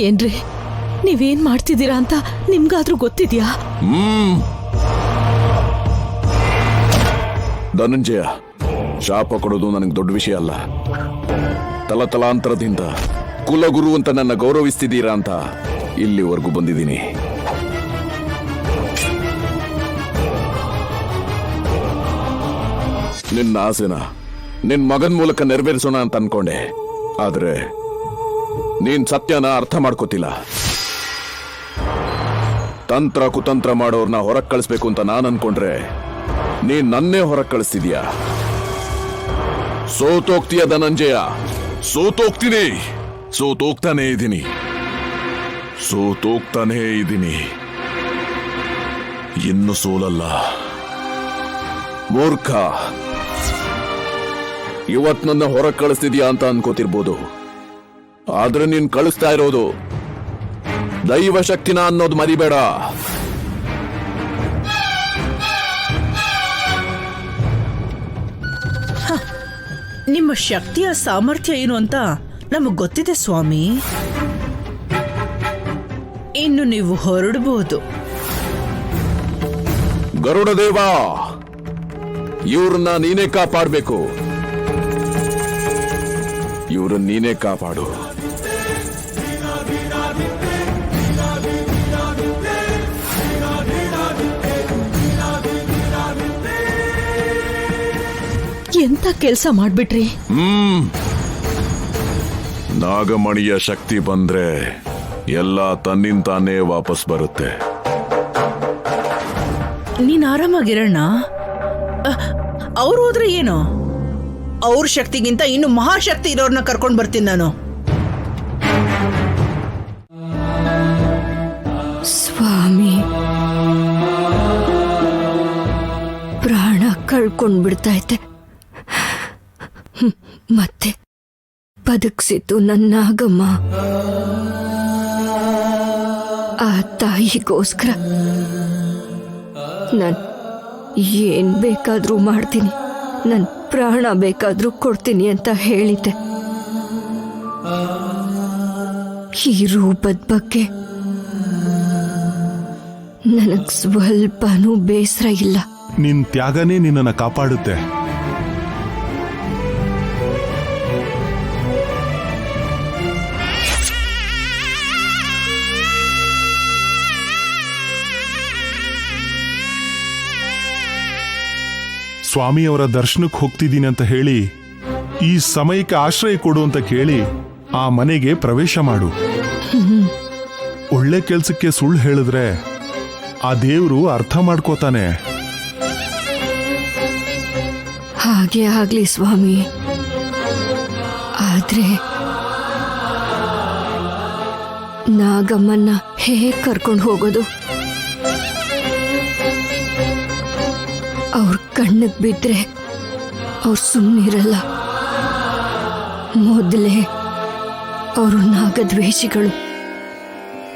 ಏನ್ರಿ, ನೀವೇನ್ ಮಾಡ್ತಿದ್ದೀರಾ ಅಂತ ನಿಮ್ಗಾದ್ರೂ ಗೊತ್ತಿದ್ಯಾ? ಧನಂಜಯ, ಶಾಪ ಕೊಡೋದು ನನಗೆ ದೊಡ್ಡ ವಿಷಯ ಅಲ್ಲ. ತಲತಲಾಂತರದಿಂದ ಕುಲಗುರು ಅಂತ ನನ್ನ ಗೌರವಿಸ್ತಿದ್ದೀರಾ ಅಂತ ಇಲ್ಲಿವರೆಗೂ ಬಂದಿದ್ದೀನಿ. ನಿನ್ನ ಆಸೆನ ನಿನ್ ಮಗನ್ ಮೂಲಕ ನೆರವೇರಿಸೋಣ ಅಂತ ಅನ್ಕೊಂಡೆ. ಆದ್ರೆ ನೀನ್ ಸತ್ಯನ ಅರ್ಥ ಮಾಡ್ಕೋತಿಲ್ಲ. ತಂತ್ರ ಕುತಂತ್ರ ಮಾಡೋರ್ನ ಹೊರಗ್ ಕಳಿಸ್ಬೇಕು ಅಂತ ನಾನು ಅನ್ಕೊಂಡ್ರೆ ನೀನ್ ನನ್ನೇ ಹೊರಗ್ ಕಳಿಸ್ತಿದ್ಯಾ. ಸೋತೋಗ್ತೀಯ ಧನಂಜಯ, ಸೋತೋಗ್ತೀನಿ. ಸೋತೋಗ್ತಾನೇ ಇದ್ದೀನಿ. ಇನ್ನು ಸೋಲಲ್ಲ ಮೂರ್ಖ. ಇವತ್ ನನ್ನ ಹೊರಗ್ ಕಳಿಸ್ತಿದ್ಯಾ ಅಂತ ಅನ್ಕೋತಿರ್ಬೋದು, ಆದ್ರೆ ನೀನ್ ಕಳಿಸ್ತಾ ಇರೋದು ದೈವ ಶಕ್ತಿನ ಅನ್ನೋದು ಮರಿಬೇಡ. ನಿಮ್ಮ ಶಕ್ತಿಯ ಸಾಮರ್ಥ್ಯ ಏನು ಅಂತ ನಮಗ್ ಗೊತ್ತಿದೆ ಸ್ವಾಮಿ. ಇನ್ನು ನೀವು ಹೊರಡಬಹುದು. ಗರುಡ ದೇವ, ಇವ್ರನ್ನ ನೀನೇ ಕಾಪಾಡಬೇಕು. ಇವ್ರನ್ನ ನೀನೇ ಕಾಪಾಡು. ಎಂತ ಕೆಲ್ಸ ಮಾಡ್ಬಿಟ್ರಿ? ನಾಗಮಣಿಯ ಶಕ್ತಿ ಬಂದ್ರೆ ಎಲ್ಲ ತನ್ನಿಂತಾನೇ ವಾಪಸ್ ಬರುತ್ತೆ. ನೀನ್ ಆರಾಮಾಗಿರೋಣ. ಅವ್ರು ಹೋದ್ರೆ ಏನು? ಅವ್ರ ಶಕ್ತಿಗಿಂತ ಇನ್ನು ಮಹಾಶಕ್ತಿ ಇರೋರ್ನ ಕರ್ಕೊಂಡ್ ಬರ್ತೀನಿ ನಾನು. ಸ್ವಾಮಿ, ಪ್ರಾಣ ಕಳ್ಕೊಂಡ್ಬಿಡ್ತೈತೆ. ಮತ್ತೆ ಬದುಕ್ಸಿತು ನನ್ನ ನಾಗಮ್ಮ. ಆ ತಾಯಿಗೋಸ್ಕರ ನಾನು ಏನ್ ಬೇಕಾದ್ರೂ ಮಾಡ್ತೀನಿ, ನನ್ ಪ್ರಾಣ ಬೇಕಾದ್ರೂ ಕೊಡ್ತೀನಿ ಅಂತ ಹೇಳಿದ್ದೆ. ಈ ರೂಪದ ಬಗ್ಗೆ ನನಗ್ ಸ್ವಲ್ಪನೂ ಬೇಸರ ಇಲ್ಲ. ನಿನ್ ತ್ಯಾಗನೇ ನಿನ್ನನ್ನು ಕಾಪಾಡುತ್ತೆ. ಸ್ವಾಮಿಯವರ ದರ್ಶನಕ್ಕೆ ಹೋಗ್ತಿದ್ದೀನಿ ಅಂತ ಹೇಳಿ ಈ ಸಮಯಕ್ಕೆ ಆಶ್ರಯ ಕೊಡು ಅಂತ ಕೇಳಿ ಆ ಮನೆಗೆ ಪ್ರವೇಶ ಮಾಡು. ಒಳ್ಳೆ ಕೆಲ್ಸಕ್ಕೆ ಸುಳ್ಳು ಹೇಳಿದ್ರೆ ಆ ದೇವ್ರು ಅರ್ಥ ಮಾಡ್ಕೋತಾನೆ. ಹಾಗೆ ಆಗ್ಲಿ ಸ್ವಾಮಿ. ಆದ್ರೆ ನಾಗಮ್ಮನ್ನ ಹೇಗೆ ಕರ್ಕೊಂಡು ಹೋಗೋದು? ಅವ್ರ ಕಣ್ಣಿಗೆ ಬಿದ್ರೆ ಅವ್ರು ಸುಮ್ಮನಿರಲ್ಲ. ಮೊದಲೇ ಅವರು ನಾಗದ್ವೇಷಿಗಳು.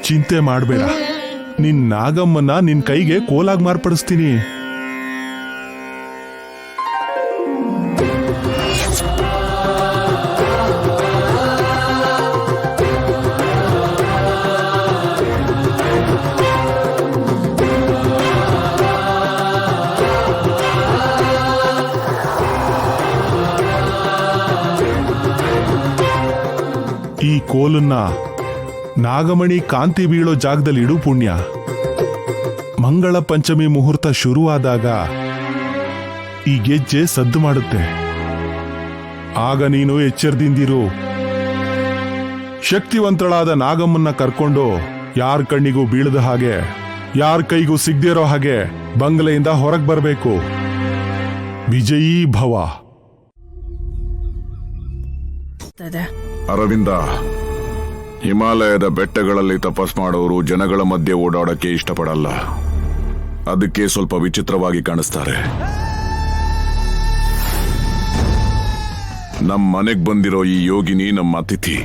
ಚಿಂತೆ ಮಾಡಬೇಡ, ನಿನ್ ನಾಗಮ್ಮನ್ನ ನಿನ್ ಕೈಗೆ ಕೋಲಾಗಿ ಮಾರ್ಪಡಿಸ್ತೀನಿ. ಈ ಕೋಲನ್ನ ನಾಗಮಣಿ ಕಾಂತಿ ಬೀಳೋ ಜಾಗದಲ್ಲಿ ಇಡು ಪುಣ್ಯ. ಮಂಗಳ ಪಂಚಮಿ ಮುಹೂರ್ತ ಶುರುವಾದಾಗ ಈ ಗೆಜ್ಜೆ ಸದ್ದು ಮಾಡುತ್ತೆ. ಆಗ ನೀನು ಎಚ್ಚರದಿಂದಿರು. ಶಕ್ತಿವಂತಳಾದ ನಾಗಮ್ಮನ್ನ ಕರ್ಕೊಂಡು ಯಾರ ಕಣ್ಣಿಗೂ ಬೀಳದ ಹಾಗೆ, ಯಾರ ಕೈಗೂ ಸಿಗದಿರೋ ಹಾಗೆ ಬಂಗಲೆಯಿಂದ ಹೊರಗೆ ಬರಬೇಕು. ವಿಜಯೀ ಭವ. ಅರವಿಂದ, ಹಿಮಾಲಯದ ಬೆಟ್ಟಗಳಲ್ಲಿ ತಪಸ್ ಮಾಡೋರು ಜನಗಳ ಮಧ್ಯೆ ಓಡಾಡಕ್ಕೆ ಇಷ್ಟಪಡಲ್ಲ. ಅದಕ್ಕೆ ಸ್ವಲ್ಪ ವಿಚಿತ್ರವಾಗಿ ಕಾಣಿಸ್ತಾರೆ. ನಮ್ಮ ಮನೆಗ್ ಬಂದಿರೋ ಈ ಯೋಗಿನಿ ನಮ್ಮ ಅತಿಥಿ.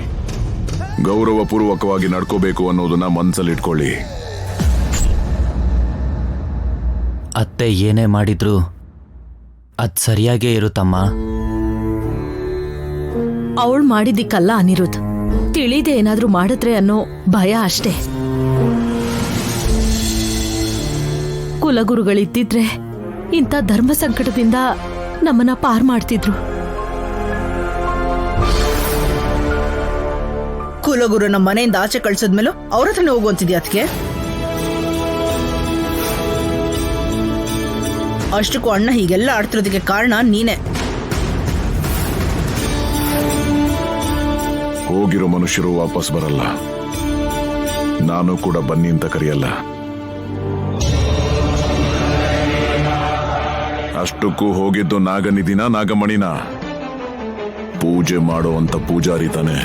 ಗೌರವಪೂರ್ವಕವಾಗಿ ನಡ್ಕೋಬೇಕು ಅನ್ನೋದನ್ನ ಮನಸ್ಸಲ್ಲಿಟ್ಕೊಳ್ಳಿ. ಅತ್ತೆ ಏನೇ ಮಾಡಿದ್ರು ಅದ್ ಸರಿಯಾಗೇ ಇರುತ್ತಮ್ಮ. ಅವಳು ಮಾಡಿದಿಕ್ಕಲ್ಲ ಅನಿರುದ್ಧ್, ತಿಳಿದೆ ಏನಾದ್ರೂ ಮಾಡಿದ್ರೆ ಅನ್ನೋ ಭಯ ಅಷ್ಟೇ. ಕುಲಗುರುಗಳಿದ್ದಿದ್ರೆ ಇಂಥ ಧರ್ಮ ಸಂಕಟದಿಂದ ನಮ್ಮನ್ನ ಪಾರ್ ಮಾಡ್ತಿದ್ರು. ಕುಲಗುರುನ ಮನೆಯಿಂದ ಆಚೆ ಕಳ್ಸದ್ಮೇಲೂ ಅವ್ರ ಹತ್ರನೇ ಹೋಗುವಂತಿದ್ಯಾ ಅದಕ್ಕೆ? ಅಷ್ಟಕ್ಕೂ ಅಣ್ಣ ಹೀಗೆಲ್ಲ ಆಡ್ತಿರೋದಕ್ಕೆ ಕಾರಣ ನೀನೇ. ಹೋಗಿರೋ ಮನುಷ್ಯರು ವಾಪಸ್ ಬರಲ್ಲ. ನಾನು ಕೂಡ ಬನ್ನಿ ಅಂತ ಕರೆಯಲ್ಲ. ಅಷ್ಟಕ್ಕೂ ಹೋಗಿದ್ದು ನಾಗನಿಧಿನ ನಾಗಮಣಿನ ಪೂಜೆ ಮಾಡುವಂತ ಪೂಜಾರಿ ತಾನೆ.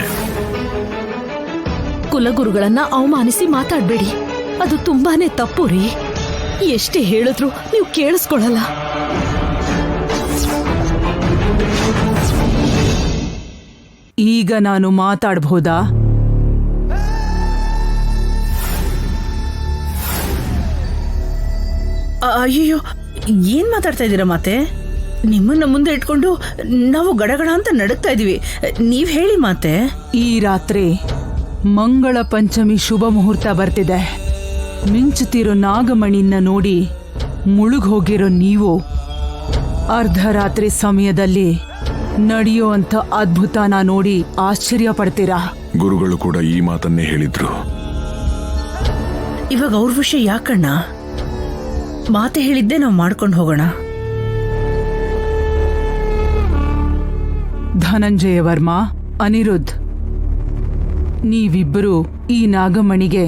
ಕುಲಗುರುಗಳನ್ನ ಅವಮಾನಿಸಿ ಮಾತಾಡ್ಬೇಡಿ, ಅದು ತುಂಬಾನೇ ತಪ್ಪು ರೀ. ಎಷ್ಟೇ ಹೇಳಿದ್ರು ನೀವು ಕೇಳಿಸ್ಕೊಳಲ್ಲ. ಈಗ ನಾನು ಮಾತಾಡಬಹುದಾ? ಅಯ್ಯೋ, ಏನ್ ಮಾತಾಡ್ತಾ ಇದ್ದೀರಾ ಮಾತೆ? ನಿಮ್ಮನ್ನ ಮುಂದೆ ಇಟ್ಕೊಂಡು ನಾವು ಗಡಗಡ ಅಂತ ನಡುಗ್ತಾ ಇದೀವಿ. ನೀವ್ ಹೇಳಿ ಮಾತೆ. ಈ ರಾತ್ರಿ ಮಂಗಳ ಪಂಚಮಿ ಶುಭ ಮುಹೂರ್ತ ಬರ್ತಿದೆ. ಮಿಂಚುತ್ತಿರೋ ನಾಗಮಣಿನ ನೋಡಿ ಮುಳುಗ್ ಹೋಗಿರೋ ನೀವು ಅರ್ಧರಾತ್ರಿ ಸಮಯದಲ್ಲಿ ನಡೆಯುವಂಥ ಅದ್ಭುತನ ನೋಡಿ ಆಶ್ಚರ್ಯ ಪಡ್ತೀರಾ. ಗುರುಗಳು ಕೂಡ ಈ ಮಾತನ್ನೇ ಹೇಳಿದ್ರು. ಇವಾಗ ಅವ್ರ ವಿಷಯ ಯಾಕಣ್ಣ? ಮಾತೆ ಹೇಳಿದ್ದೆ ನಾವು ಮಾಡ್ಕೊಂಡು ಹೋಗೋಣ. ಧನಂಜಯ ವರ್ಮ, ಅನಿರುದ್ಧ್, ನೀವಿಬ್ಬರು ಈ ನಾಗಮಣಿಗೆ